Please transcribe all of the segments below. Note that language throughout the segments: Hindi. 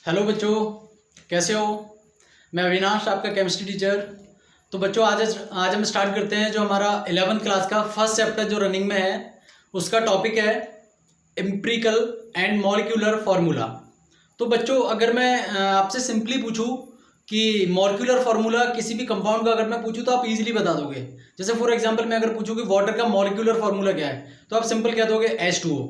हेलो बच्चों, कैसे हो। मैं अविनाश, आपका केमिस्ट्री टीचर। तो बच्चों आज हम स्टार्ट करते हैं जो हमारा 11th क्लास का फर्स्ट चैप्टर जो रनिंग में है, उसका टॉपिक है एम्पिरिकल एंड मॉलिक्यूलर फार्मूला। तो बच्चों, अगर मैं आपसे सिंपली पूछूं कि मॉलिक्यूलर फार्मूला किसी भी कंपाउंड का अगर मैं पूछूं तो आप इजीली बता दोगे। जैसे फॉर एग्जांपल मैं अगर पूछूं कि वाटर का मॉलिक्यूलर फार्मूला क्या है, तो आप सिंपल कह दोगे H2O।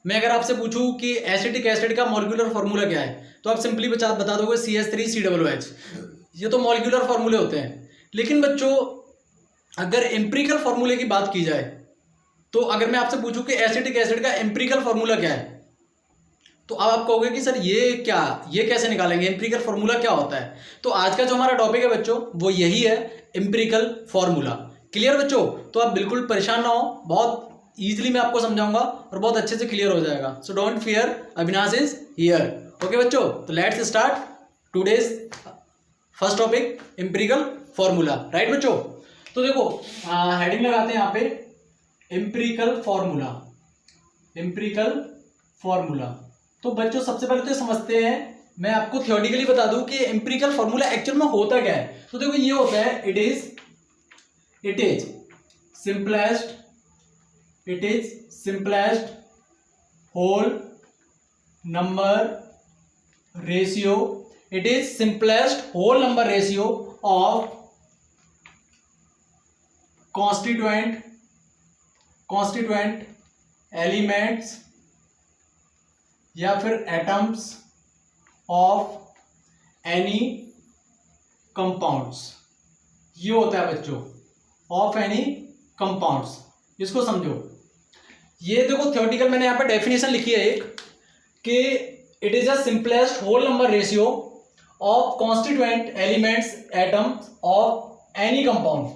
मैं अगर आपसे पूछूं कि एसिटिक एसिड का मॉलिक्यूलर फार्मूला क्या है, तो आप सिंपली बता दोगे CH3COOH। ये तो मॉलिक्यूलर फार्मूले होते हैं। लेकिन बच्चों, अगर एम्पिरिकल फार्मूले की बात की जाए, तो अगर मैं आपसे पूछूं कि एसिटिक एसिड का एम्पिरिकल फार्मूला क्या है, तो अब आप कहोगे कि सर ये कैसे निकालेंगे, एम्पिरिकल फार्मूला क्या होता है। तो आज का जो हमारा टॉपिक है बच्चों, वो यही है, एम्पिरिकल फार्मूला। क्लियर बच्चों। तो आप बिल्कुल परेशान ना हो, बहुत इजीली मैं आपको समझाऊंगा और बहुत अच्छे से क्लियर हो जाएगा। So don't fear, Avinash is here. Okay बच्चों, तो let's start today's first topic, empirical formula. Right बच्चों। तो देखो, हेडिंग लगाते हैं यहाँ पे, एम्पिरिकल फार्मूला। Empirical formula. तो बच्चों सबसे पहले तो समझते हैं, मैं आपको थियोरेटिकली बता दूं कि एम्पिरिकल फार्मूला एक्चुअल में होता क्या है। तो देखो, ये होता है, it is simplest whole number ratio. It is simplest whole number ratio of constituent elements या फिर एटम्स ऑफ एनी कंपाउंड्स। ये होता है बच्चों, ऑफ एनी कंपाउंड्स। इसको समझो। ये देखो, थ्योरेटिकल मैंने यहां पे डेफिनेशन लिखी है एक, कि it is a simplest whole number ratio of constituent elements atoms of any compound.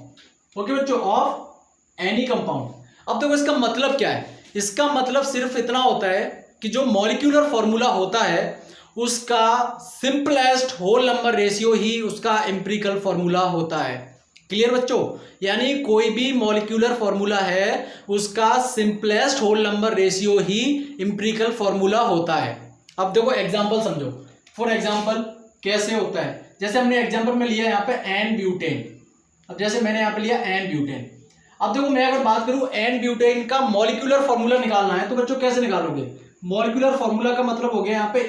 Okay बच्चों, ऑफ एनी कंपाउंड। अब देखो, इसका मतलब क्या है। इसका मतलब सिर्फ इतना होता है कि जो मॉलिक्यूलर फॉर्मूला होता है उसका सिंपलेस्ट होल नंबर रेशियो ही उसका एम्पिरिकल फॉर्मूला होता है। क्लियर बच्चों। यानी कोई भी मॉलिक्यूलर फॉर्मूला है उसका सिंपलेस्ट होल नंबर रेशियो ही एम्पिरिकल फॉर्मूला होता है। अब देखो एग्जांपल समझो। फॉर एग्जांपल कैसे होता है, जैसे हमने एग्जांपल में लिया यहाँ पे एन ब्यूटेन। अब जैसे मैंने यहाँ पे लिया एन ब्यूटेन। अब देखो, मैं अगर बात करूं एन ब्यूटेन का मॉलिक्यूलर फॉर्मूला निकालना है, तो बच्चों कैसे निकालोगे। मॉलिक्यूलर फॉर्मूला का मतलब हो गया यहाँ पे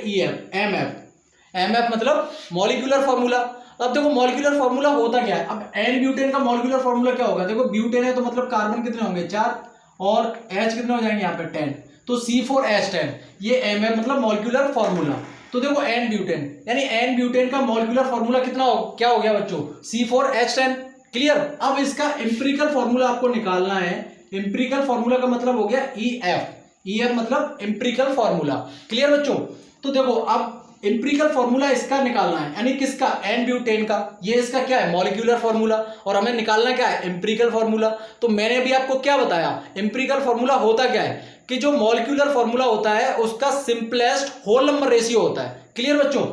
एमएफ मतलब मॉलिक्यूलर फॉर्मूला। अब देखो, मॉलिक्यूलर फॉर्मूला होता क्या है। अब एन ब्यूटेन का मॉलिक्यूलर फॉर्मूला क्या होगा। देखो, ब्यूटेन है तो मतलब कार्बन कितने होंगे, 4, और H कितने हो जाएंगे यहाँ पे 10, तो C4H10। ये एमएफ मतलब मॉलिक्यूलर फॉर्मूला। तो देखो, एन ब्यूटेन यानी एन ब्यूटेन का मॉलिक्यूलर फॉर्मूला क्या हो गया बच्चों, C4H10। क्लियर। अब इसका एम्पिरिकल फॉर्मूला आपको निकालना है। एम्पिरिकल फॉर्मूला का मतलब हो गया EF मतलब एम्पिरिकल फॉर्मूला। क्लियर बच्चों। तो देखो, अब एम्पिरिकल फॉर्मूला इसका निकालना है, यानी किसका, एन ब्यूटेन का। ये इसका क्या है, मॉलिक्यूलर फॉर्मूला, और हमें निकालना क्या है, एम्पिरिकल फॉर्मूला। तो मैंने अभी आपको क्या बताया, एम्पिरिकल फॉर्मूला होता क्या है, कि जो मॉलिक्यूलर फॉर्मूला होता है उसका सिंपलेस्ट होल नंबर रेशियो होता है। क्लियर बच्चों।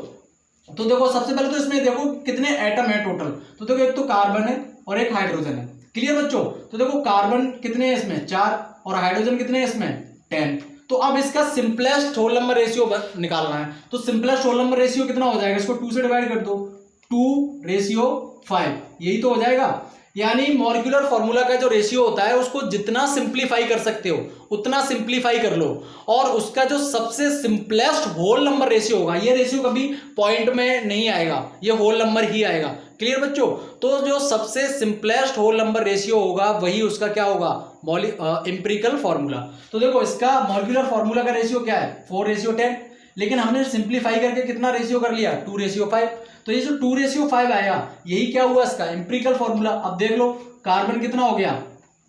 तो देखो, सबसे पहले तो इसमें देखो कितने एटम है टोटल। तो देखो, एक तो कार्बन है और एक हाइड्रोजन है। क्लियर बच्चों। तो देखो, कार्बन कितने हैं इसमें, 4, और हाइड्रोजन कितने हैं इसमें, 10। तो अब इसका सिंपलेस्ट होल नंबर रेशियो निकालना है। तो सिंपलेस्ट होल नंबर रेशियो कितना हो जाएगा, इसको 2 से डिवाइड कर दो, 2:5, यही तो हो जाएगा। यानी मॉलिक्यूलर फॉर्मूला का जो रेशियो होता है उसको जितना सिंप्लीफाई कर सकते हो उतना सिंप्लीफाई कर लो, और उसका जो सबसे सिंपलेस्ट होल नंबर रेशियो होगा, ये रेशियो कभी पॉइंट में नहीं आएगा, ये होल नंबर ही आएगा। क्लियर बच्चों। तो जो सबसे सिंपलेस्ट होल नंबर रेशियो होगा वही उसका क्या होगा, एम्पिरिकल फॉर्मूला। तो देखो, इसका मॉलिक्यूलर फॉर्मूला का रेशियो क्या है, 4:10, लेकिन हमने सिंप्लीफाई करके कितना रेशियो कर लिया, 2:5। तो ये जो 2:5 आया, यही क्या हुआ इसका एम्पिरिकल फॉर्मूला। अब देख लो, कार्बन कितना हो गया,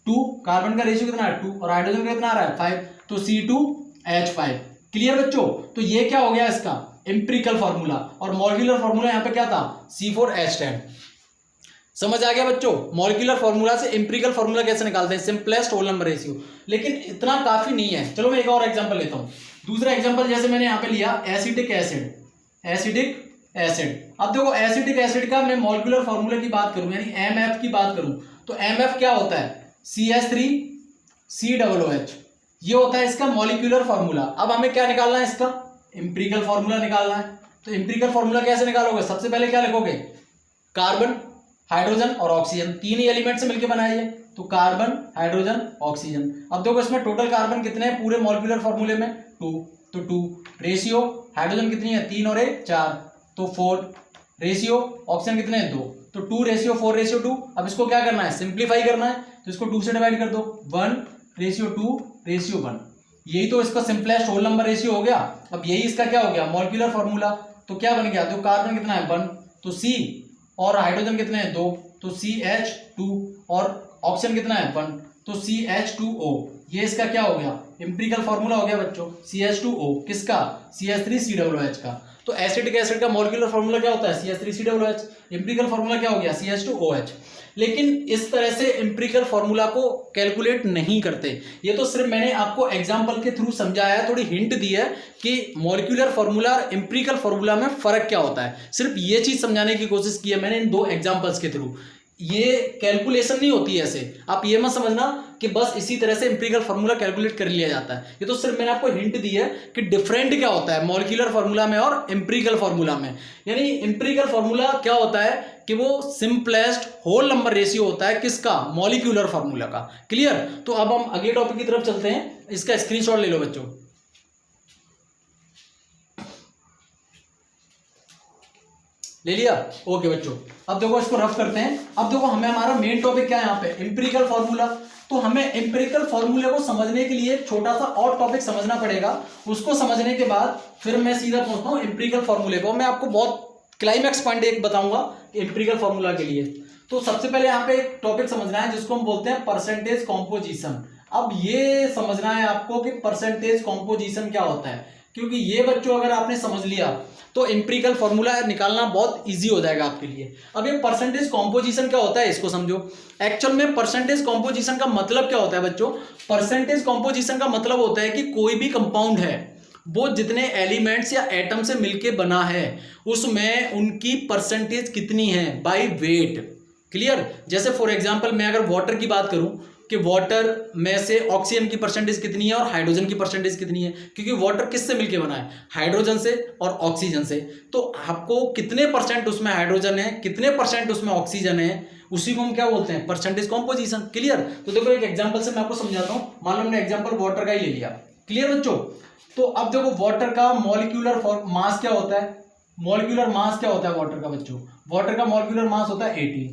2, कार्बन का रेशियो कितना है 2, और हाइड्रोजन का कितना आ रहा है 5, तो C2H5। क्लियर बच्चों। तो ये क्या हो गया इसका एम्पिरिकल फॉर्मूला, और मॉलिक्यूलर फॉर्मूला यहाँ पे क्या था, C4H10। समझ आ गया बच्चों, मॉलिक्यूलर फॉर्मूला से एम्पिरिकल फॉर्मूला कैसे निकालते हैं, सिंपलेस्ट होल नंबर रेशियो। लेकिन इतना काफी नहीं है, चलो मैं एक और एग्जांपल लेता हूं। दूसरा एग्जांपल जैसे मैंने यहाँ पे लिया एसिटिक एसिड। अब देखो, एसिटिक एसिड का मैं मॉलिक्यूलर फॉर्मूला की बात करूं, यानी एमएफ की बात करूं, तो एमएफ क्या होता है, CH3COOH। ये होता है इसका मॉलिक्यूलर फॉर्मूला। अब हमें क्या निकालना है, इसका एम्पिरिकल फॉर्मूला निकालना है। तो एम्पिरिकल फॉर्मूला कैसे निकालोगे? सबसे पहले क्या लिखोगे? कार्बन, हाइड्रोजन और ऑक्सीजन, तीन ही एलिमेंट से मिलकर बनाई है, तो कार्बन, हाइड्रोजन, ऑक्सीजन। अब देखो इसमें टोटल कार्बन कितने हैं पूरे मॉलिक्यूलर फॉर्मूले में? 2, तो 2 रेशियो, हाइड्रोजन कितनी है? 3 और 1 4, तो 4 रेशियो, ऑक्सीजन कितने हैं? 2, तो 2:4:2। अब इसको क्या करना है? सिंप्लीफाई करना है, तो इसको 2 से डिवाइड कर दो, 1:2:1। यही तो इसका सिंपलेस्ट होल नंबर रेशियो हो गया। अब यही इसका क्या हो गया? Molecular formula. तो क्या बन गया? तो कार्बन कितना है? 1, तो C, और हाइड्रोजन कितने हैं? 2, तो CH2, और ऑक्सीजन कितना है? 1, तो CH2O। ये इसका क्या हो गया? एम्पिरिकल फॉर्मूला हो गया बच्चों, CH2O। किसका? CH3COOH का। तो एसिडिक एसिड का मॉलिक्यूलर फॉर्मूला क्या होता है? CH3COOH। एम्पिरिकल फॉर्मूला क्या हो गया? CH2OH। लेकिन इस तरह से एम्पिरिकल फॉर्मूला को कैलकुलेट नहीं करते। ये तो सिर्फ मैंने आपको एग्जांपल के थ्रू समझाया है, थोड़ी हिंट दी है कि मॉलिक्यूलर फॉर्मूला और एम्पिरिकल फॉर्मूला में फर्क क्या होता है। सिर्फ ये चीज समझाने की कोशिश की है मैंने इन 2 एग्जांपल्स के थ्रू। ये कैलकुलेशन नहीं होती है ऐसे, आप ये मत समझना कि बस इसी तरह से एम्पिरिकल फॉर्मूला कैलकुलेट कर लिया जाता है। ये तो सिर्फ मैंने आपको हिंट दी है कि डिफरेंट क्या होता है मॉलिक्यूलर फॉर्मूला में और एम्पिरिकल फॉर्मूला में। यानी एम्पिरिकल फॉर्मूला क्या होता है कि वो सिंपलेस्ट होल नंबर रेशियो होता है, किसका? मॉलिक्यूलर फॉर्मूला का। क्लियर? तो अब हम अगले टॉपिक की तरफ चलते हैं। इसका स्क्रीनशॉट ले लो बच्चों। ले लिया? ओके बच्चों, अब देखो इसको रफ करते हैं। अब देखो हमें हमारा मेन टॉपिक क्या है यहाँ पे? Empirical formula. तो हमें एम्पिरिकल फॉर्मूले को समझने के लिए छोटा सा और टॉपिक समझना पड़ेगा। उसको समझने के बाद फिर मैं सीधा पहुंचता हूँ एम्पिरिकल फॉर्मूले को। मैं आपको बहुत क्लाइमैक्स पॉइंट एक बताऊंगा एम्पिरिकल फॉर्मूला के लिए। तो सबसे पहले यहाँ पे एक टॉपिक समझना है जिसको हम बोलते हैं परसेंटेज कॉम्पोजिशन। अब ये समझना है आपको कि परसेंटेज कॉम्पोजिशन क्या होता है, क्योंकि ये बच्चों अगर आपने समझ लिया तो एम्पिरिकल फॉर्मूला निकालना बहुत इजी हो जाएगा आपके लिए। अब ये परसेंटेज कॉम्पोजिशन क्या होता है इसको समझो। एक्चुअल में परसेंटेज कॉम्पोजिशन का मतलब क्या होता है बच्चों? परसेंटेज कॉम्पोजिशन का मतलब होता है कि कोई भी कंपाउंड है वो जितने एलिमेंट्स या एटम से मिलके बना है उसमें उनकी परसेंटेज कितनी है बाय वेट। क्लियर? जैसे फॉर एग्जांपल मैं अगर वाटर की बात करूं कि वाटर में से ऑक्सीजन की परसेंटेज कितनी है और हाइड्रोजन की परसेंटेज कितनी है, क्योंकि वाटर किससे मिलके बना है? हाइड्रोजन से और ऑक्सीजन से। तो आपको कितने परसेंट उसमें हाइड्रोजन है, कितने परसेंट उसमें ऑक्सीजन है, उसी को हम क्या बोलते हैं? Percentage composition. क्लियर? तो देखो एक एग्जाम्पल से मैं आपको समझाता हूं। मान लो हमने एग्जाम्पल वाटर का ही ले लिया। क्लियर बच्चों? तो अब देखो वाटर का मॉलिक्यूलर मास क्या होता है? मॉलिक्यूलर मास क्या होता है वाटर का बच्चों? वाटर का मॉलिक्यूलर मास होता है 18।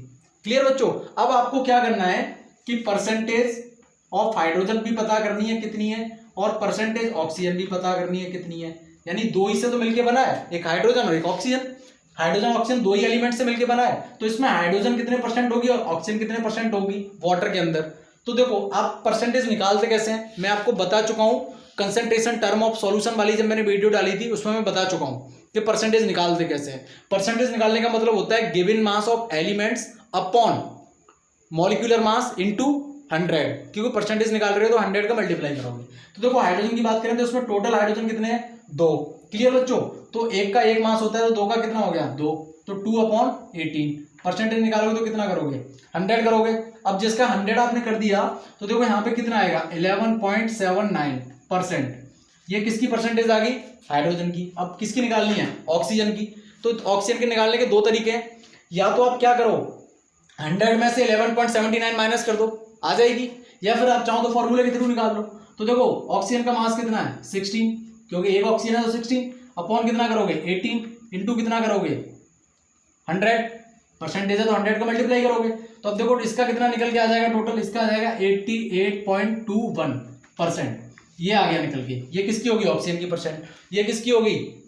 क्लियर बच्चों? अब आपको क्या करना है कि परसेंटेज ऑफ हाइड्रोजन भी पता करनी है कितनी है, और परसेंटेज ऑक्सीजन भी पता करनी है कितनी है। यानी दो ही से तो मिलके बना है, एक हाइड्रोजन और एक ऑक्सीजन। हाइड्रोजन ऑक्सीजन दो ही एलिमेंट से मिलके बना है, तो इसमें हाइड्रोजन कितने परसेंट होगी और ऑक्सीजन कितने परसेंट होगी वाटर के अंदर। तो देखो आप परसेंटेज निकालते कैसे हैं मैं आपको बता चुका हूं। कंसंट्रेशन टर्म ऑफ सॉल्यूशन वाली जब मैंने वीडियो डाली थी उसमें मैं बता चुका हूं कि परसेंटेज निकालते कैसे हैं। परसेंटेज निकालने का मतलब होता है given mass of elements upon molecular mass into 100, क्योंकि परसेंटेज निकाल रहे हो तो 100 का मल्टीप्लाई करोगे। तो देखो हाइड्रोजन की बात करें तो उसमें टोटल हाइड्रोजन कितने हैं? 2। क्लियर बच्चों? तो एक का एक मास होता है तो 2 का कितना हो गया? 2, तो 2/18। परसेंटेज निकालोगे तो कितना करोगे? 100 करोगे। अब जिसका 100 आपने कर दिया तो देखो यहाँ पे कितना आएगा? 11.79%। ये किसकी परसेंटेज आ गई? हाइड्रोजन की। अब किसकी निकालनी है? ऑक्सीजन की। तो ऑक्सीजन के निकालने के दो तरीके हैं, या तो आप क्या करो 100 में से 11.79 माइनस कर दो, आ जाएगी, या फिर आप चाहो तो फॉर्मूले के थ्रू निकाल लो। तो देखो ऑक्सीजन का मास कितना है? 16, क्योंकि एक ऑक्सीजन है तो 16 अपॉन कितना करोगे? 18 इंटू कितना करोगे? 100। परसेंटेज है तो 100 का मल्टीप्लाई करोगे। तो अब देखो इसका कितना निकल के आ जाएगा टोटल? इसका आ जाएगा 88.21%। ये आ गया निकल के। ये किसकी होगी? ऑक्सीजन की परसेंट। ये किसकी होगी?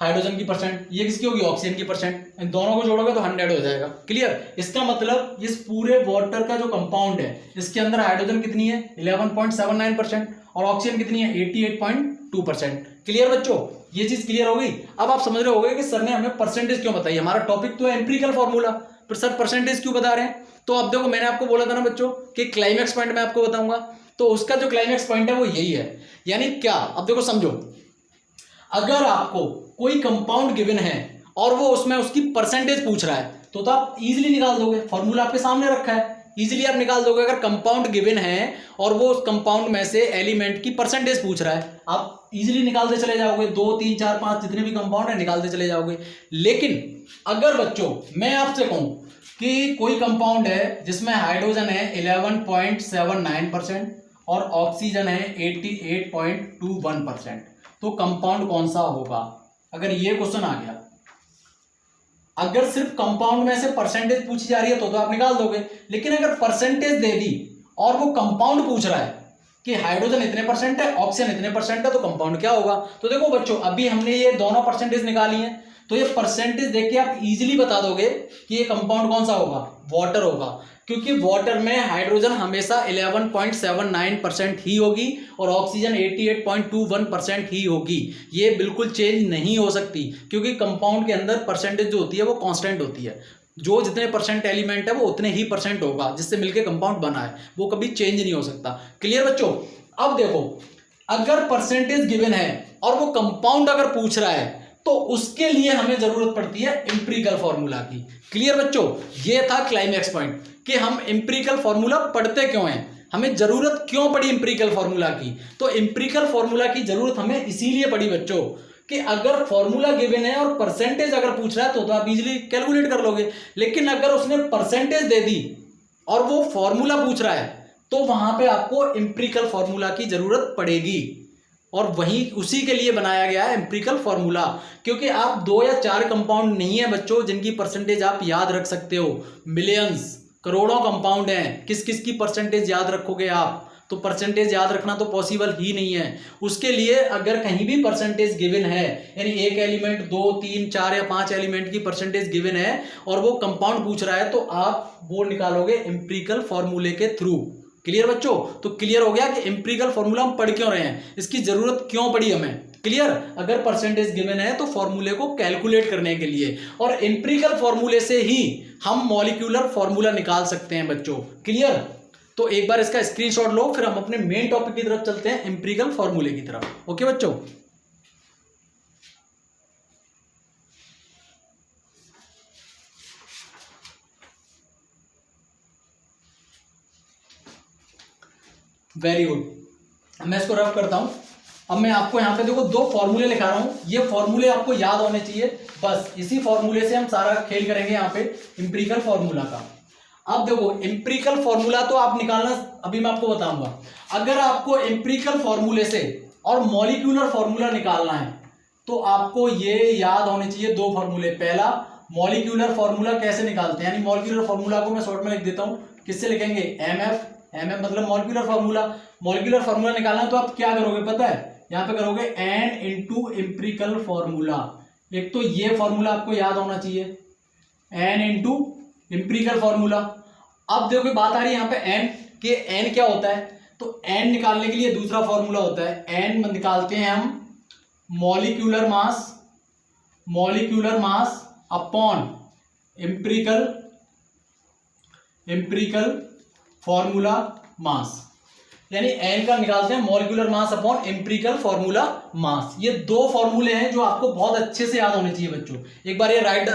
हाइड्रोजन की परसेंट। ये किसकी होगी? ऑक्सीजन की परसेंट। इन दोनों को जोड़ोगे तो 100 हो जाएगा। क्लियर? इसका मतलब इस पूरे वाटर का जो कंपाउंड है इसके अंदर हाइड्रोजन कितनी है? 11.79% और ऑक्सीजन कितनी है? 88.2%। क्लियर बच्चों? ये चीज क्लियर हो गई। अब आप समझ रहे होंगे कि सर ने हमें परसेंटेज क्यों बताई। हमारा टॉपिक तो है एम्पिरिकल फॉर्मूला, पर सर परसेंटेज क्यों बता रहे हैं? तो अब देखो मैंने आपको बोला था ना बच्चों कि क्लाइमैक्स पॉइंट मैं आपको बताऊंगा, तो उसका जो क्लाइमैक्स पॉइंट है वो यही है। यानी क्या? अब देखो समझो, अगर आपको कोई कंपाउंड गिवन है और वो उसमें उसकी परसेंटेज पूछ रहा है तो आप इजीली निकाल दोगे, फॉर्मूला आपके सामने रखा है। इजीली आप निकाल दोगे। अगर कंपाउंड गिवन है और वो उस कंपाउंड में से एलिमेंट की परसेंटेज पूछ रहा है, आप इजीली निकालते चले जाओगे, 2 3 4 5 जितने भी कंपाउंड है निकालते चले जाओगे। लेकिन अगर बच्चों मैं आपसे कहूं कि कोई कंपाउंड है जिसमें हाइड्रोजन है 11.79% और ऑक्सीजन है 88.21%, तो कंपाउंड कौन सा होगा? अगर ये क्वेश्चन आ गया, अगर सिर्फ कंपाउंड में से परसेंटेज पूछी जा रही है तो आप निकाल दोगे। लेकिन अगर परसेंटेज दे दी और वो कंपाउंड पूछ रहा है कि हाइड्रोजन इतने परसेंट है, ऑक्सीजन इतने परसेंट है, तो कंपाउंड क्या होगा? तो देखो बच्चों, अभी हमने ये दोनों परसेंटेज निकाली है, तो ये परसेंटेज देख के आप इजीली बता दोगे कि ये कंपाउंड कौन सा होगा? वाटर होगा, क्योंकि वाटर में हाइड्रोजन हमेशा 11.79% ही होगी और ऑक्सीजन 88.21% ही होगी। ये बिल्कुल चेंज नहीं हो सकती, क्योंकि कंपाउंड के अंदर परसेंटेज जो होती है वो कांस्टेंट होती है। जो जितने परसेंट एलिमेंट है वो उतने ही परसेंट होगा जिससे मिलके कंपाउंड बना है, वो कभी चेंज नहीं हो सकता। क्लियर बच्चों? अब देखो, अगर परसेंटेज गिवन है और वो कंपाउंड अगर पूछ रहा है तो उसके लिए हमें जरूरत पड़ती है एम्पिरिकल फॉर्मूला की। क्लियर बच्चों? ये था क्लाइमैक्स पॉइंट कि हम एम्पिरिकल फॉर्मूला पढ़ते क्यों हैं, हमें जरूरत क्यों पड़ी एम्पिरिकल फॉर्मूला की। तो एम्पिरिकल फॉर्मूला की जरूरत हमें इसीलिए पड़ी बच्चों कि अगर फॉर्मूला गिवन है और परसेंटेज अगर पूछ रहा है तो आप इजीली कैलकुलेट कर लोगे। लेकिन अगर उसने परसेंटेज दे दी और वो फॉर्मूला पूछ रहा है तो वहां पे आपको एम्पिरिकल फॉर्मूला की जरूरत पड़ेगी, और वही उसी के लिए बनाया गया है एम्पिरिकल फॉर्मूला। क्योंकि आप 2 या 4 कंपाउंड नहीं है बच्चों जिनकी परसेंटेज आप याद रख सकते हो, मिलियंस करोड़ों कंपाउंड हैं, किस किस की परसेंटेज याद रखोगे आप? तो परसेंटेज याद रखना तो पॉसिबल ही नहीं है। उसके लिए अगर कहीं भी परसेंटेज गिवन है, यानी एक एलिमेंट 2 3 4 या 5 एलिमेंट की परसेंटेज गिवन है और वो कंपाउंड पूछ रहा है, तो आप वो निकालोगे एम्पिरिकल फॉर्मूले के थ्रू। क्लियर बच्चों? तो क्लियर हो गया कि एम्पिरिकल फॉर्मूला हम पढ़ क्यों रहे हैं, इसकी जरूरत क्यों पड़ी हमें। क्लियर? अगर परसेंटेज गिवन है तो फॉर्मूले को कैलकुलेट करने के लिए, और एम्पिरिकल फॉर्मूले से ही हम मॉलिक्यूलर फॉर्मूला निकाल सकते हैं बच्चों। क्लियर? तो एक बार इसका स्क्रीनशॉट लो, फिर हम अपने मेन टॉपिक की तरफ चलते हैं, एम्पिरिकल फॉर्मूले की तरफ। ओके बच्चों? वेरी गुड, मैं इसको रफ करता हूं। अब मैं आपको यहां पे देखो 2 फॉर्मूले लिखा रहा हूं, ये फॉर्मूले आपको याद होने चाहिए, बस इसी फॉर्मूले से हम सारा खेल करेंगे यहां पे एम्पिरिकल फॉर्मूला का। अब देखो, एम्पिरिकल फॉर्मूला तो आप निकालना अभी मैं आपको बताऊंगा। अगर आपको एम्पिरिकल फॉर्मूले से और मॉलिक्यूलर फॉर्मूला निकालना है तो आपको ये याद होने चाहिए 2 फॉर्मूले। पहला, मॉलिक्यूलर फॉर्मूला कैसे निकालते हैं, यानी मॉलिक्यूलर फॉर्मूला को मैं शॉर्ट में लिख देता हूं, किससे लिखेंगे? एमएफ। एमएफ मतलब मॉलिक्यूलर फॉर्मूला। मॉलिक्यूलर फॉर्मूला निकालना है तो आप क्या करोगे पता है? यहां पे करोगे एन इंटू एम्पिरिकल फॉर्मूला। एक तो ये फॉर्मूला आपको याद होना चाहिए, एन इंटू एम्पिरिकल फॉर्मूला। अब देखो बात आ रही है यहां पे एन कि एन क्या होता है, तो एन निकालने के लिए दूसरा फॉर्मूला होता है, एन निकालते हैं हम molecular mass, molecular mass upon empirical formula mass, यानी एन का निकालते हैं molecular mass upon empirical formula mass. ये 2 फॉर्मूले हैं जो आपको बहुत अच्छे से याद होने चाहिए बच्चों। एक बार ये राइट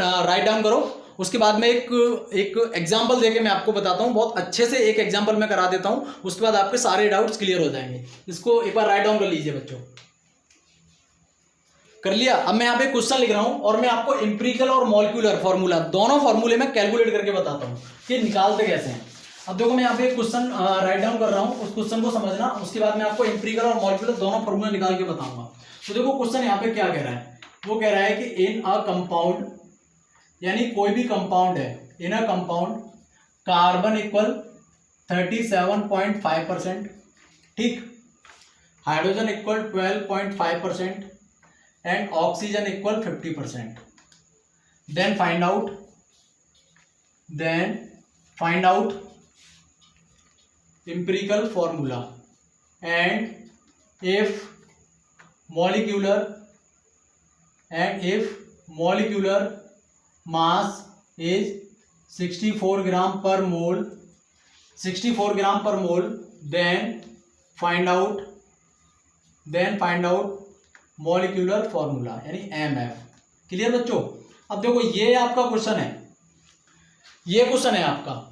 डाउन करो, उसके बाद में एक एग्जांपल देके मैं आपको बताता हूं, बहुत अच्छे से एक एग्जांपल मैं करा देता हूं, उसके बाद आपके सारे डाउट्स क्लियर हो जाएंगे। इसको एक बार राइट डाउन कर लीजिए बच्चों। कर लिया? अब मैं यहाँ पे क्वेश्चन लिख रहा हूं और मैं आपको एम्पिरिकल और मॉलिक्यूलर फॉर्मूला दोनों फॉर्मूले में कैलकुलेट करके बताता हूं कि निकालते कैसे हैं। अब देखो मैं यहाँ पे क्वेश्चन राइट डाउन कर रहा हूँ, उस क्वेश्चन को समझना, उसके बाद मैं आपको एम्पिरिकल और मॉलिक्यूलर दोनों फॉर्मूला निकाल के बताऊंगा। तो देखो क्वेश्चन यहाँ पे क्या कह रहा है, वो कह रहा है कि इन अ कंपाउंड, यानी कोई भी कंपाउंड है, in a compound carbon equal 37.5%, ठीक, hydrogen equal 12.5% and oxygen equal 50%। Then find out empirical formula and if molecular mass is 64 gram per mole, then find out molecular formula यानी MF। क्लियर बच्चों? अब देखो ये आपका क्वेश्चन है, ये क्वेश्चन है आपका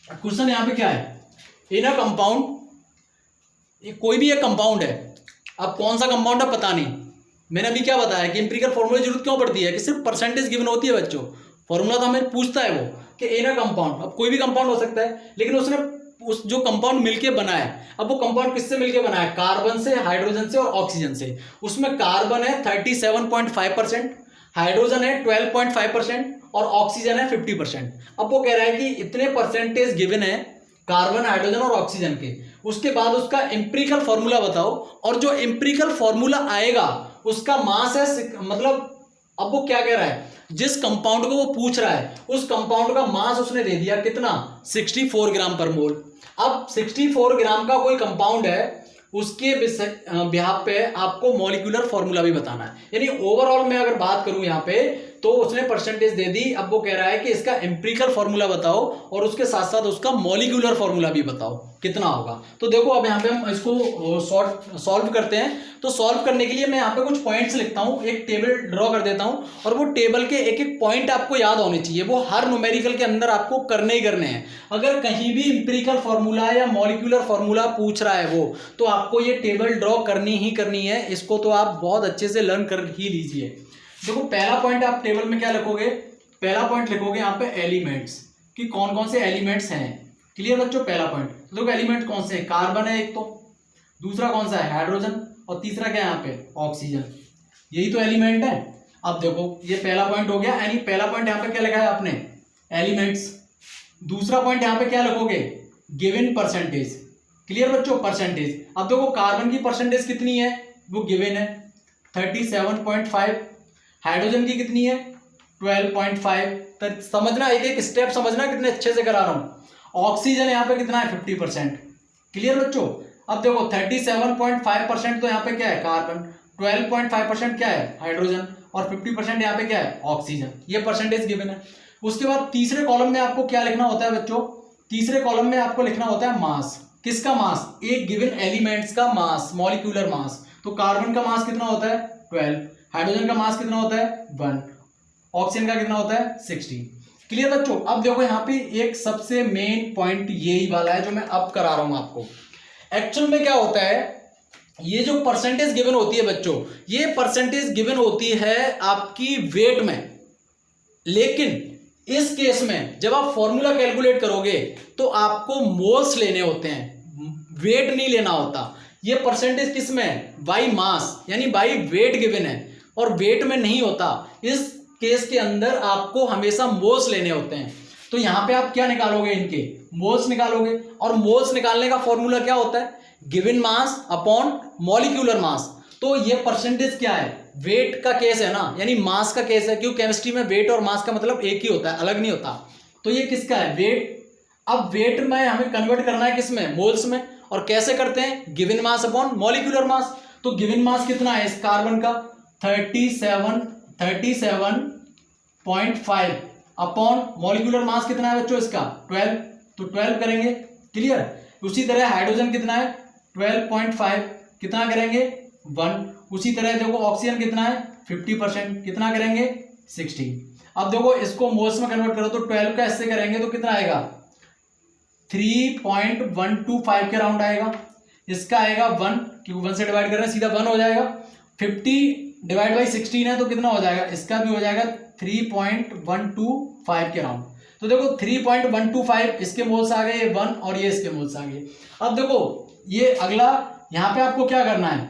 क्वेश्चन यहाँ पे क्या है, इन अ कंपाउंड, कोई भी एक कंपाउंड है, अब कौन सा कंपाउंड है पता नहीं, मैंने अभी क्या बताया कि एम्पिरिकल फॉर्मूला की जरूरत क्यों पड़ती है कि सिर्फ परसेंटेज गिवन होती है बच्चों, फॉर्मूला तो हमें पूछता है वो कि इन अ कंपाउंड, अब कोई भी कंपाउंड हो सकता है, लेकिन उसने उस जो कंपाउंड मिलके बना है, अब वो कंपाउंड किससे मिलके बना है, कार्बन से, हाइड्रोजन से और ऑक्सीजन से। उसमें कार्बन है 37.5%, हाइड्रोजन है 12.5% और ऑक्सीजन है 50%। अब वो कह रहा है कि इतने परसेंटेज गिवन है कार्बन, हाइड्रोजन और ऑक्सीजन के, उसके बाद उसका एम्पिरिकल फॉर्मूला बताओ, और जो एम्पिरिकल फॉर्मूला आएगा उसका मास है, मतलब अब वो क्या कह रहा है, जिस कंपाउंड को वो पूछ रहा है उस कंपाउंड का मास उसने दे दिया कितना, 64 ग्राम पर मोल। अब 64 ग्राम का कोई कंपाउंड है, उसके बिहाफ पे आपको मॉलिक्यूलर फॉर्मूला भी बताना है, यानी ओवरऑल मैं अगर बात करूं यहाँ पे तो उसने परसेंटेज दे दी। अब वो कह रहा है कि इसका एम्पिरिकल फॉर्मूला बताओ और उसके साथ साथ उसका मॉलिक्यूलर फॉर्मूला भी बताओ कितना होगा। तो देखो अब यहाँ पे हम इसको सॉल्व करते हैं। तो सॉल्व करने के लिए मैं यहाँ पे कुछ पॉइंट्स लिखता हूँ, एक टेबल ड्रॉ कर देता हूँ, और वो टेबल के एक एक पॉइंट आपको याद होने चाहिए, वो हर न्यूमेरिकल के अंदर आपको करने ही करने हैं। अगर कहीं भी एम्पिरिकल फॉर्मूला या मॉलिक्यूलर फॉर्मूला पूछ रहा है वो, तो आपको ये टेबल ड्रॉ करनी ही करनी है, इसको तो आप बहुत अच्छे से लर्न कर ही लीजिए। देखो पहला पॉइंट आप टेबल में क्या लिखोगे, पहला पॉइंट लिखोगे यहाँ पे एलिमेंट्स, कि कौन कौन से एलिमेंट्स हैं। क्लियर बच्चों, पहला पॉइंट। तो देखो एलिमेंट कौन से हैं, कार्बन है एक, तो दूसरा कौन सा है, हाइड्रोजन, और तीसरा क्या है यहाँ पे, ऑक्सीजन। यही तो एलिमेंट है। अब देखो ये पहला पॉइंट हो गया, यानी पहला पॉइंट यहाँ पे क्या लिखा है आपने, एलिमेंट्स। दूसरा पॉइंट यहाँ पे क्या लिखोगे, गिवन परसेंटेज। क्लियर बच्चों, परसेंटेज। अब देखो कार्बन की परसेंटेज कितनी है, वो गिवन है 37.5, हाइड्रोजन की कितनी है 12.5। समझना, एक एक स्टेप समझना, कितने अच्छे से करा रहा हूं। ऑक्सीजन यहाँ पे कितना है 50%। क्लियर बच्चों। अब देखो 37.5% तो यहाँ पे क्या है कार्बन, 12.5% क्या है हाइड्रोजन, और 50% यहाँ पे क्या है ऑक्सीजन। ये परसेंटेज गिवन है। उसके बाद तीसरे कॉलम में आपको क्या लिखना होता है बच्चों, तीसरे कॉलम में आपको लिखना होता है मास। किसका मास, एक गिवन एलिमेंट्स का मास, मॉलिक्यूलर मास। तो कार्बन का मास कितना होता है 12, हाइड्रोजन का मास कितना होता है 1, ऑक्सीजन का कितना होता है 60। क्लियर बच्चों। अब देखो यहाँ पे एक सबसे मेन पॉइंट यही वाला है जो मैं अब करा रहा हूं आपको। एक्चुअल में क्या होता है, ये जो परसेंटेज गिवन होती है बच्चों, ये परसेंटेज गिवन होती है आपकी वेट में, लेकिन इस केस में जब आप फॉर्मूला कैलकुलेट करोगे तो आपको मोल्स लेने होते हैं, वेट नहीं लेना होता। ये परसेंटेज किस में है, बाई मास, यानी बाई वेट गिवन है, और वेट में नहीं होता। इस केस के अंदर आपको हमेशा मोल्स लेने होते हैं। तो यहां पे आप क्या निकालोगे, इनके मोल्स निकालोगे, और मोल्स निकालने का फॉर्मूला क्या होता है, given mass upon molecular mass. तो ये परसेंटेज क्या है, वेट का केस है ना, यानी मास का केस है, क्योंकि केमिस्ट्री में वेट और मास का मतलब एक ही होता है, अलग नहीं होता। तो ये किसका है, वेट। अब वेट में हमें कन्वर्ट करना है किसमें, मोल्स में। और कैसे करते हैं, given mass upon molecular mass. तो गिवन मास कितना है इस कार्बन का 37.5 अपॉन मॉलिक्यूलर मास कितना है बच्चों इसका 12, तो 12 करेंगे। क्लियर। उसी तरह हाइड्रोजन कितना है 12.5, कितना करेंगे 1। उसी तरह देखो ऑक्सीजन कितना है 50%, कितना करेंगे 60। अब देखो इसको मोल्स में कन्वर्ट करो तो 12 का इससे करेंगे तो कितना आएगा 3.125 के राउंड आएगा। इसका आएगा 1, क्योंकि 1 से डिवाइड कर रहे हैं सीधा 1 हो जाएगा। 50 डिवाइड बाई 16 है तो कितना हो जाएगा, इसका भी हो जाएगा 3.125 के राउंड। तो देखो 3.125 इसके मोल्स आ गए 1, और ये इसके मोल्स आ गए। अब देखो ये अगला, यहाँ पे आपको क्या करना है,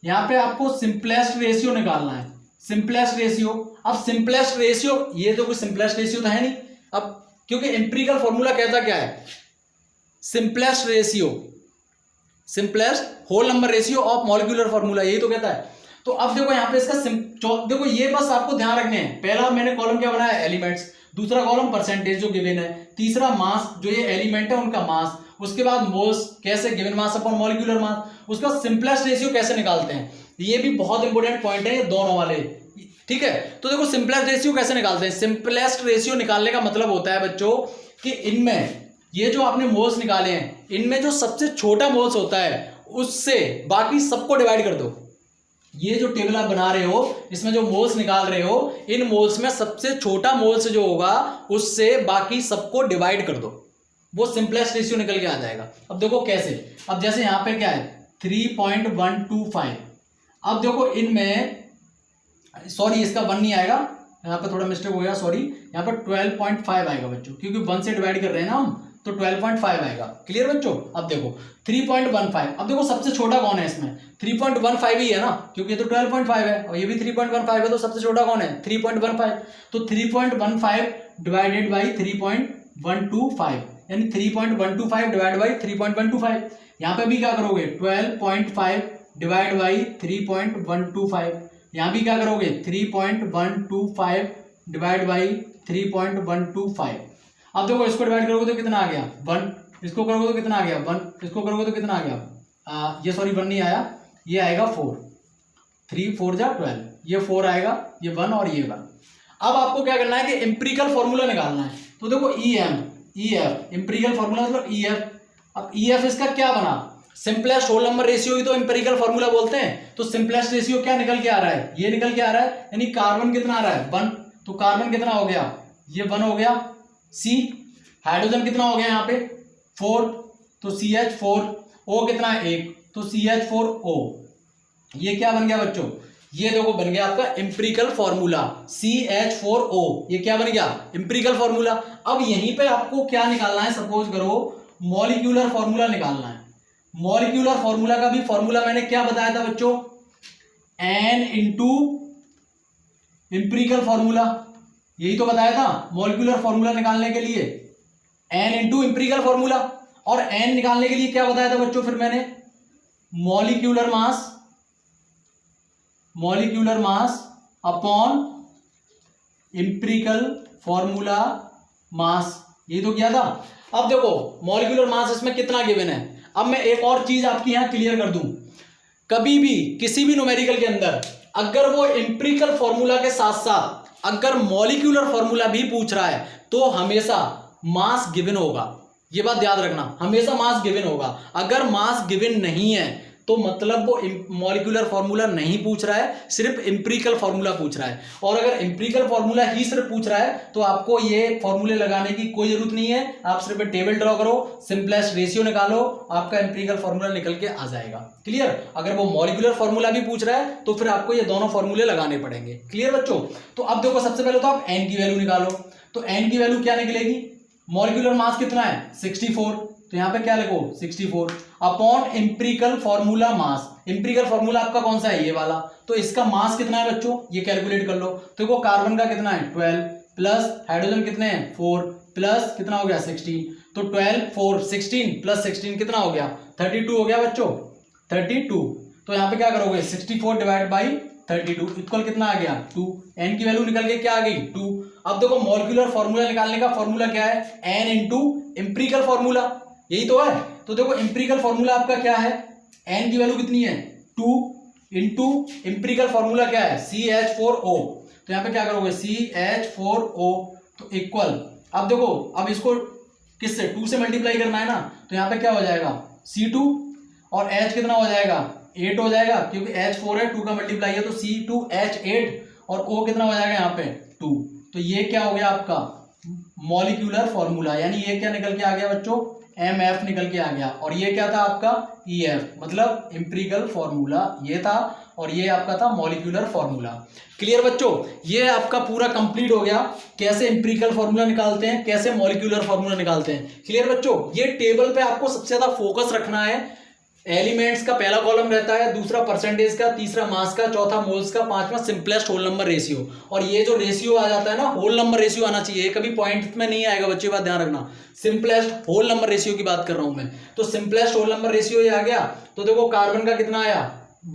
यहाँ पे आपको सिंपलेस्ट रेशियो निकालना है, सिंपलेस्ट रेशियो। अब सिंपलेस्ट रेशियो, ये तो कोई सिंपलेस्ट रेशियो तो है नहीं, अब क्योंकि एम्पिरिकल फॉर्मूला कहता क्या है, simplest ratio, simplest whole number ratio of molecular formula, यही तो कहता है। तो अब देखो यहाँ पे इसका देखो ये बस आपको ध्यान रखने हैं। पहला मैंने कॉलम क्या बनाया, एलिमेंट्स। दूसरा कॉलम परसेंटेज जो गिवन है। तीसरा मास, जो ये एलिमेंट है उनका मास। उसके बाद मोल्स, कैसे given mass upon molecular mass. उसके बाद सिंपलेस्ट रेशियो कैसे निकालते हैं, ये भी बहुत इंपॉर्टेंट पॉइंट है ये दोनों वाले। ठीक है, तो देखो सिंपलेस्ट रेशियो कैसे निकालते हैं। सिंपलेस्ट रेशियो निकालने का मतलब होता है बच्चों कि इनमें ये जो आपने मोल्स निकाले हैं, इनमें जो सबसे छोटा मोल्स होता है उससे बाकी सबको डिवाइड कर दो। ये जो टेबल आप बना रहे हो, इसमें जो मोल्स निकाल रहे हो, इन मोल्स में सबसे छोटा मोल्स जो होगा उससे बाकी सबको डिवाइड कर दो। वो सिंपलेस्ट रेशियो निकल के आ जाएगा। अब देखो कैसे, अब जैसे यहाँ पे क्या है 3.125, अब देखो इनमें सॉरी इसका 1 नहीं आएगा, यहाँ पे थोड़ा मिस्टेक हो गया सॉरी, यहाँ पर 12.5 आएगा बच्चों, क्योंकि 1 से डिवाइड कर रहे हैं ना हम, तो 12.5 आएगा। क्लियर बच्चों? अब देखो 3.15, अब देखो सबसे छोटा कौन है इसमें, 3.15 ही है ना, क्योंकि ये तो 12.5 है और ये भी 3.15 है, तो सबसे छोटा कौन है 3.15, तो 3.15 डिवाइडेड बाई 3.125, यानी 3.125 डिवाइड बाई 3.125। यहाँ पे भी क्या करोगे 12.5 डिवाइड बाई 3.125, यहाँ भी क्या करोगे 3.125 डिवाइड बाई 3.125। अब देखो इसको डिवाइड करोगे तो कितना आ गया 1, इसको करोगे तो कितना आ गया 1, इसको करोगे तो कितना आ गया ये सॉरी 1 नहीं आया, ये आएगा 4, 3 4 जा 12, ये 4 आएगा, ये 1 और ये 1। अब आपको क्या करना है कि एम्पिरिकल फॉर्मूला निकालना है। तो देखो EF एम्पिरिकल फॉर्मूला मतलब EF। अब EF इसका क्या बना, सिंपलेस्ट होल नंबर रेशियो ही तो एम्पिरिकल फॉर्मूला बोलते हैं। तो सिंपलेस्ट रेशियो क्या निकल के आ रहा है, ये निकल के आ रहा है, यानी कार्बन कितना आ रहा है 1, तो कार्बन कितना हो गया, ये 1 हो गया। C हाइड्रोजन कितना हो गया यहाँ पे 4, तो CH4, O कितना है 1, तो CH4O। ये क्या बन गया बच्चों, ये देखो बन गया आपका एम्पिरिकल फॉर्मूला CH4O, ये क्या बन गया एम्पिरिकल फॉर्मूला। अब यहीं पे आपको क्या निकालना है, सपोज करो मॉलिक्यूलर फॉर्मूला निकालना है। मॉलिक्यूलर फॉर्मूला का भी फॉर्मूला मैंने क्या बताया था बच्चों, N इंटू एम्पिरिकल फॉर्मूला, यही तो बताया था मॉलिक्यूलर फॉर्मूला निकालने के लिए N इंटू एम्पिरिकल फॉर्मूला। और N निकालने के लिए क्या बताया था बच्चों, फिर मैंने molecular mass upon empirical formula mass, यही तो किया था। अब देखो मॉलिक्यूलर मास इसमें कितना गिवन है। अब मैं एक और चीज आपकी यहां क्लियर कर दूं, कभी भी किसी भी न्यूमेरिकल के अंदर अगर वो एम्पिरिकल फॉर्मूला के साथ साथ अगर मॉलिक्यूलर फॉर्मूला भी पूछ रहा है तो हमेशा मास गिवन होगा, ये बात याद रखना, हमेशा मास गिवन होगा। अगर मास गिवन नहीं है तो मतलब वो मॉलिक्यूलर फॉर्मूला नहीं पूछ रहा है, सिर्फ एम्पिरिकल फॉर्मूला पूछ रहा है। और अगर एम्पिरिकल फॉर्मूला ही सिर्फ पूछ रहा है तो आपको ये फॉर्मूले लगाने की कोई जरूरत नहीं है, आप सिर्फ टेबल ड्रॉ करो, सिंपलेस्ट रेशियो निकालो, आपका एम्पिरिकल फॉर्मूला निकल के आ जाएगा। क्लियर? अगर वो मॉलिक्यूलर फॉर्मूला भी पूछ रहा है तो फिर आपको ये दोनों फॉर्मूले लगाने पड़ेंगे। क्लियर बच्चों? तो अब देखो सबसे पहले तो आप N की वैल्यू निकालो, तो N की वैल्यू क्या निकलेगी, मॉलिक्यूलर मास कितना है 64, तो यहां पे क्या लिखो 64 upon empirical formula mass. Empirical formula आपका कौन सा है, ये वाला, तो इसका मास कितना है बच्चों, ये कैलकुलेट कर लो। तो देखो कार्बन का कितना है 12 प्लस हाइड्रोजन कितने हैं 4 प्लस कितना हो गया 16, तो 12 4 16 प्लस 16 कितना हो गया 32 हो गया बच्चों 32। तो यहाँ पे क्या करोगे 64 डिवाइड बाई 32 इक्वल कितना आ गया 2। N की वैल्यू निकल के क्या आ गई 2। अब देखो मॉलिक्यूलर फॉर्मूला निकालने का फॉर्मूला क्या है, N इंटू एम्पिरिकल फॉर्मूला, यही तो है। तो देखो एम्पिरिकल फॉर्मूला आपका क्या है, N की वैल्यू कितनी है 2 इंटू एम्पिरिकल फॉर्मूला क्या है CH4O, तो यहाँ पे क्या करोगे CH4O तो इक्वल, अब देखो अब इसको किससे 2 से मल्टीप्लाई करना है ना, तो यहाँ पे क्या हो जाएगा C2 और H कितना हो जाएगा 8 हो जाएगा, क्योंकि H4 है 2 का मल्टीप्लाई है, तो C2H8 और O कितना हो जाएगा यहाँ पे 2। तो ये क्या हो गया आपका मॉलिक्यूलर फॉर्मूला, यानी ये क्या निकल के आ गया बच्चों MF निकल के आ गया, और ये क्या था आपका EF, मतलब एम्पिरिकल फॉर्मूला ये था, और ये आपका था मॉलिक्यूलर फॉर्मूला। क्लियर बच्चों? ये आपका पूरा कंप्लीट हो गया, कैसे एम्पिरिकल फॉर्मूला निकालते हैं, कैसे मॉलिक्यूलर फॉर्मूला निकालते हैं। क्लियर बच्चों? ये टेबल पे आपको सबसे ज्यादा फोकस रखना है। एलिमेंट्स का पहला कॉलम रहता है, दूसरा परसेंटेज का, तीसरा मास का, चौथा मोल्स का, पांचवा सिंपलेस्ट होल नंबर रेशियो। और ये जो रेशियो आ जाता है ना, होल नंबर रेशियो आना चाहिए, कभी पॉइंट में नहीं आएगा बच्चे, बात ध्यान रखना। सिंपलेस्ट होल नंबर रेशियो की बात कर रहा हूं मैं, तो सिंपलेस्ट होल नंबर रेशियो ये आ गया। तो देखो कार्बन का कितना आया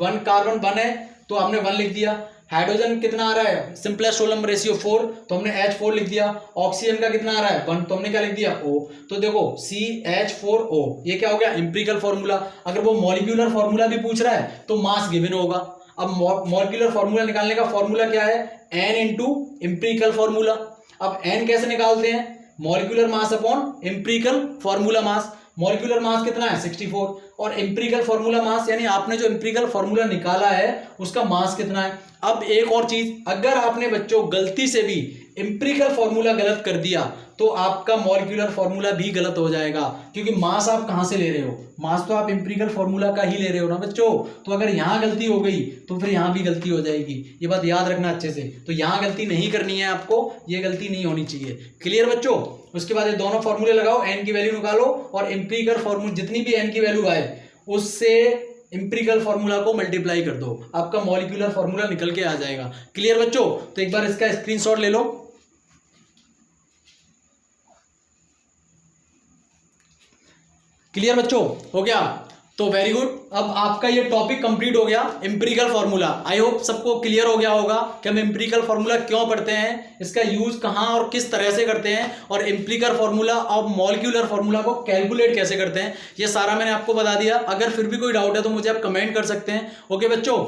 1, कार्बन 1 है तो हमने 1 लिख दिया। हाइड्रोजन कितना आ रहा है सिंपलेस्ट होल नंबर रेशियो 4, तो हमने H4 लिख दिया। ऑक्सीजन का कितना आ रहा है 1, तो हमने क्या लिख दिया O। तो देखो CH4O ये क्या हो गया एम्पिरिकल फॉर्मूला। अगर वो मॉलिक्यूलर फॉर्मूला भी पूछ रहा है तो मास गिवन होगा। अब मॉलिक्यूलर फॉर्मूला निकालने का फॉर्मूला क्या है N इंटू एम्पिरिकल फॉर्मूला। अब N कैसे निकालते हैं, molecular mass upon empirical formula mass. Molecular mass कितना है 64 और एम्पिरिकल फॉर्मूला मास, यानी आपने जो एम्पिरिकल फॉर्मूला निकाला है उसका मास कितना है। अब एक और चीज, अगर आपने बच्चों गलती से भी एम्पिरिकल फॉर्मूला गलत कर दिया तो आपका मॉलिक्यूलर फॉर्मूला भी गलत हो जाएगा, क्योंकि मास आप कहां से ले रहे हो, मास तो आप एम्पिरिकल फॉर्मूला का ही ले रहे हो ना बच्चों। तो अगर यहां गलती हो गई तो फिर यहां भी गलती हो जाएगी, ये बात याद रखना अच्छे से। तो यहां गलती नहीं करनी है आपको, ये गलती नहीं होनी चाहिए। क्लियर बच्चों? उसके बाद ये दोनों फॉर्मूले लगाओ, एन की वैल्यू निकालो और एम्पिरिकल फॉर्मूला जितनी भी एन की वैल्यू आए उससे एम्पिरिकल फॉर्मूला को मल्टीप्लाई कर दो, आपका मॉलिक्यूलर फॉर्मूला निकल के आ जाएगा। क्लियर बच्चों? तो एक बार इसका स्क्रीनशॉट ले लो। क्लियर बच्चों? हो गया? तो वेरी गुड, अब आपका ये टॉपिक कंप्लीट हो गया, एम्पिरिकल फॉर्मूला। आई होप सबको क्लियर हो गया होगा कि हम एम्पिरिकल फॉर्मूला क्यों पढ़ते हैं, इसका यूज कहां और किस तरह से करते हैं, और एम्पिरिकल फॉर्मूला और मॉलिक्यूलर फॉर्मूला को कैलकुलेट कैसे करते हैं, ये सारा मैंने आपको बता दिया। अगर फिर भी कोई डाउट है तो मुझे आप कमेंट कर सकते हैं। ओके बच्चों,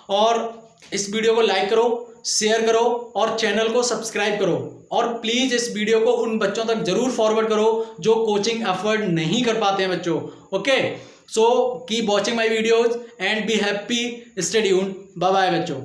और इस वीडियो को लाइक करो, शेयर करो और चैनल को सब्सक्राइब करो, और प्लीज इस वीडियो को उन बच्चों तक जरूर फॉरवर्ड करो जो कोचिंग अफोर्ड नहीं कर पाते हैं बच्चों। Okay, so keep watching my videos and be happy, stay tuned, bye bye बच्चों।